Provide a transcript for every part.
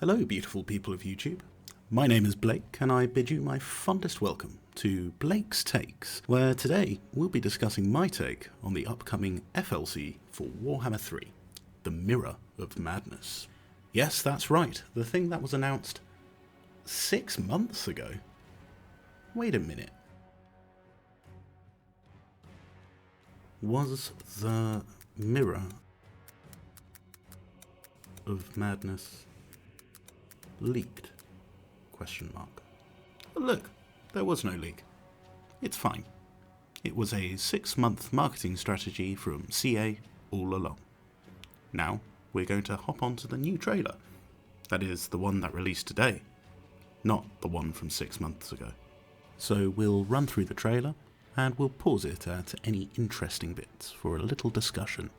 Hello, beautiful people of YouTube. My name is Blake, and I bid you my fondest welcome to Blake's Takes, where today we'll be discussing my take on the upcoming FLC for Warhammer 3, The Mirror of Madness. Yes, that's right, the thing that was announced 6 months ago. Wait a minute. Was the Mirror of Madness leaked? Question mark. But look, there was no leak. It's fine. It was a 6-month marketing strategy from CA all along. Now, we're going to hop onto the new trailer. That is, the one that released today, not the one from 6 months ago. So we'll run through the trailer, and we'll pause it at any interesting bits for a little discussion.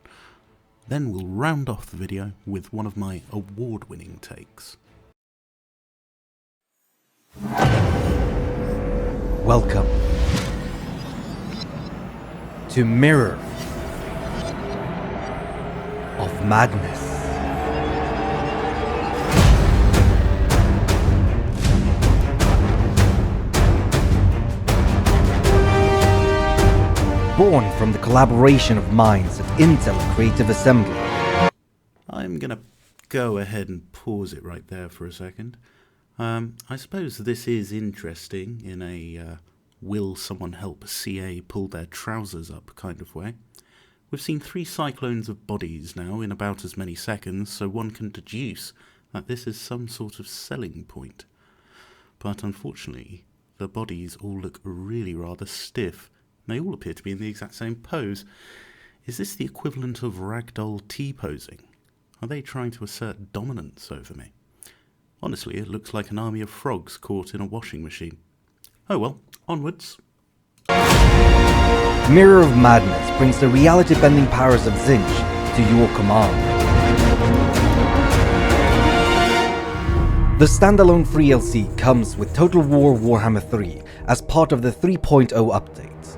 Then we'll round off the video with one of my award-winning takes. Welcome to Mirror of Madness. Born from the collaboration of minds at Intel Creative Assembly. I'm gonna go ahead and pause it right there for a second. I suppose this is interesting in a will someone help CA pull their trousers up kind of way. We've seen 3 cyclones of bodies now in about as many seconds, so one can deduce that this is some sort of selling point. But unfortunately, the bodies all look really rather stiff. They all appear to be in the exact same pose. Is this the equivalent of ragdoll T-posing? Are they trying to assert dominance over me? Honestly, it looks like an army of frogs caught in a washing machine. Oh well, onwards. Mirror of Madness brings the reality-bending powers of Tzeentch to your command. The standalone free LC comes with Total War Warhammer 3 as part of the 3.0 update.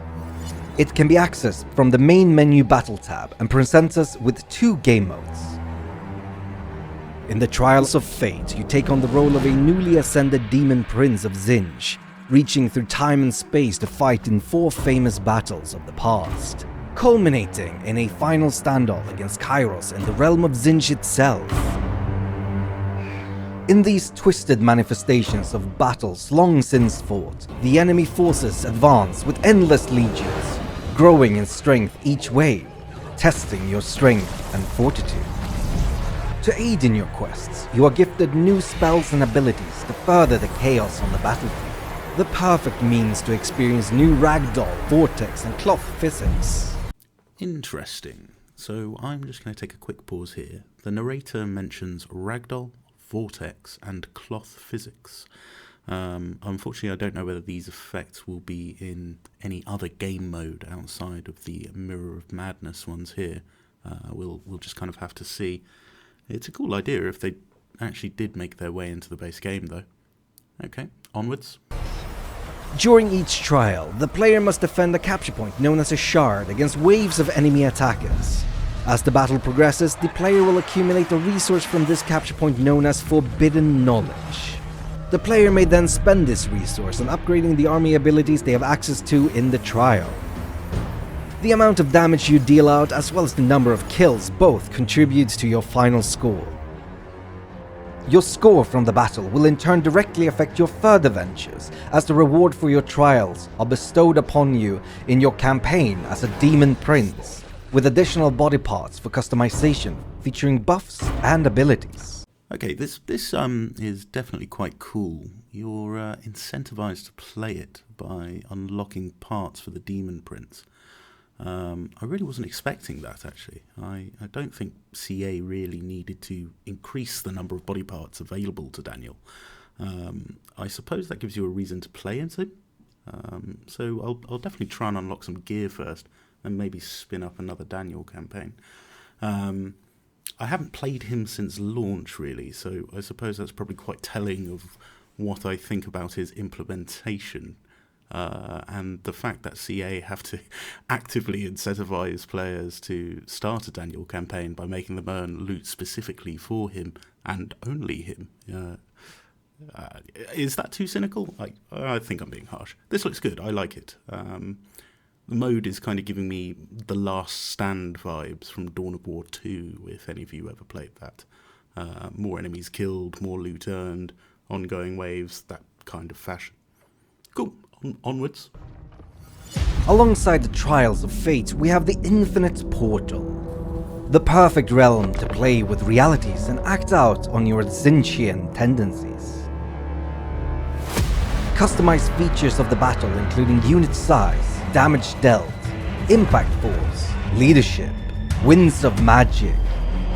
It can be accessed from the main menu battle tab and presents us with 2 game modes. In the Trials of Fate, you take on the role of a newly ascended demon prince of Tzeentch, reaching through time and space to fight in 4 famous battles of the past, culminating in a final standoff against Kairos in the realm of Tzeentch itself. In these twisted manifestations of battles long since fought, the enemy forces advance with endless legions, growing in strength each wave, testing your strength and fortitude. To aid in your quests, you are gifted new spells and abilities to further the chaos on the battlefield. The perfect means to experience new ragdoll, vortex and cloth physics. Interesting. So I'm just going to take a quick pause here. The narrator mentions ragdoll, vortex and cloth physics. Unfortunately, I don't know whether these effects will be in any other game mode outside of the Mirror of Madness ones here. We'll just kind of have to see. It's a cool idea if they actually did make their way into the base game, though. Okay, onwards. During each trial, the player must defend a capture point known as a shard against waves of enemy attackers. As the battle progresses, the player will accumulate a resource from this capture point known as Forbidden Knowledge. The player may then spend this resource on upgrading the army abilities they have access to in the trial. The amount of damage you deal out as well as the number of kills both contributes to your final score. Your score from the battle will in turn directly affect your further ventures, as the reward for your trials are bestowed upon you in your campaign as a demon prince, with additional body parts for customization featuring buffs and abilities. Okay, this is definitely quite cool. You're incentivized to play it by unlocking parts for the Demon Prince. I really wasn't expecting that, actually. I don't think CA really needed to increase the number of body parts available to Daniel. I suppose that gives you a reason to play as him. So I'll definitely try and unlock some gear first, and maybe spin up another Daniel campaign. I haven't played him since launch, really, so I suppose that's probably quite telling of what I think about his implementation. And the fact that CA have to actively incentivize players to start a Daniel campaign by making them earn loot specifically for him and only him, is that too cynical? I think I'm being harsh. This looks good. I like it. The mode is kind of giving me the Last Stand vibes from Dawn of War 2, if any of you ever played that. More enemies killed, more loot earned, ongoing waves, that kind of fashion. Cool. Onwards. Alongside the Trials of Fate, we have the Infinite Portal. The perfect realm to play with realities and act out on your Tzeentchian tendencies. Customized features of the battle including unit size, damage dealt, impact force, leadership, winds of magic,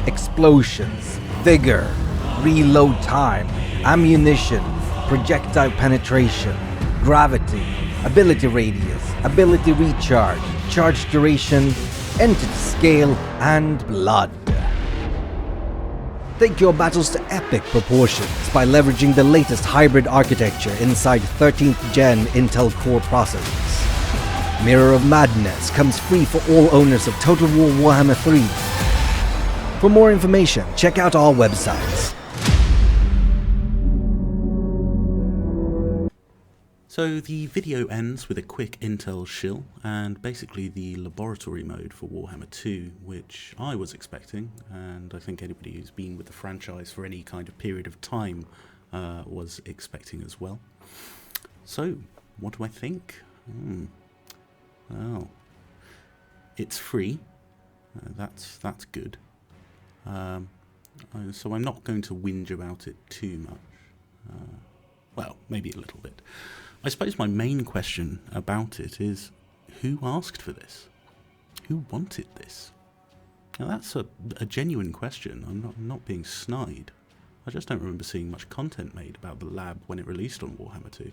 explosions, vigor, reload time, ammunition, projectile penetration, gravity, ability radius, ability recharge, charge duration, entity scale, and blood. Take your battles to epic proportions by leveraging the latest hybrid architecture inside 13th gen Intel Core processors. Mirror of Madness comes free for all owners of Total War Warhammer 3. For more information, check out our websites. So the video ends with a quick intel shill and basically the laboratory mode for Warhammer 2, which I was expecting, and I think anybody who's been with the franchise for any kind of period of time was expecting as well. So, what do I think? Well, it's free. That's good. So I'm not going to whinge about it too much. Well, maybe a little bit. I suppose my main question about it is, who asked for this? Who wanted this? Now that's a genuine question. I'm not being snide. I just don't remember seeing much content made about the lab when it released on Warhammer 2.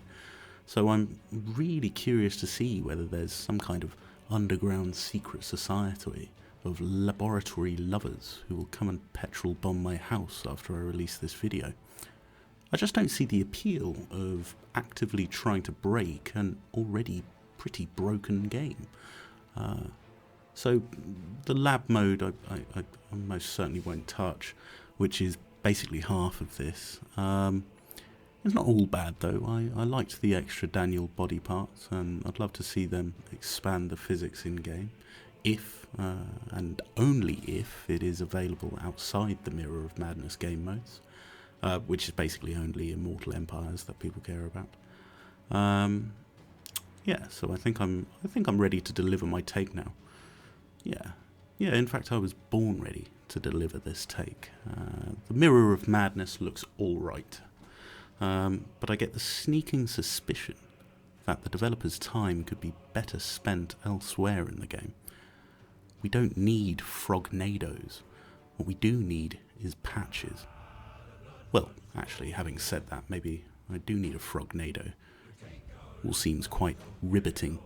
So I'm really curious to see whether there's some kind of underground secret society of laboratory lovers who will come and petrol bomb my house after I release this video. I just don't see the appeal of actively trying to break an already pretty broken game. So the lab mode I most certainly won't touch, which is basically half of this. It's not all bad though. I liked the extra Daniel body parts, and I'd love to see them expand the physics in-game, if, and only if, it is available outside the Mirror of Madness game modes. Which is basically only Immortal Empires that people care about. Yeah, so I think I'm ready to deliver my take now. Yeah. In fact, I was born ready to deliver this take. The Mirror of Madness looks all right, but I get the sneaking suspicion that the developer's time could be better spent elsewhere in the game. We don't need Frognados. What we do need is patches. Well, actually, having said that, maybe I do need a Frognado. All seems quite riveting.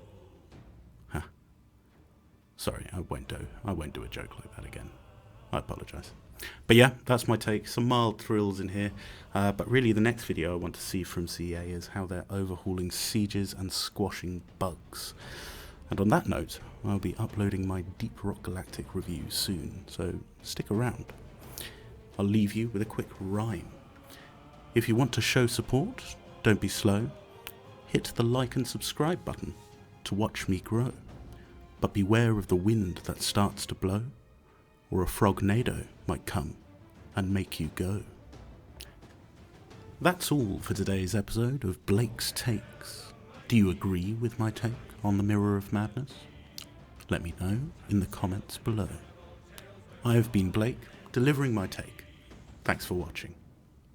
Huh. Sorry, I won't do a joke like that again. I apologise. But yeah, that's my take. Some mild thrills in here. But really, the next video I want to see from CA is how they're overhauling sieges and squashing bugs. And on that note, I'll be uploading my Deep Rock Galactic review soon, so stick around. I'll leave you with a quick rhyme. If you want to show support, don't be slow. Hit the like and subscribe button to watch me grow. But beware of the wind that starts to blow, or a Frognado might come and make you go. That's all for today's episode of Blake's Takes. Do you agree with my take on the Mirror of Madness? Let me know in the comments below. I have been Blake, delivering my take. Thanks for watching.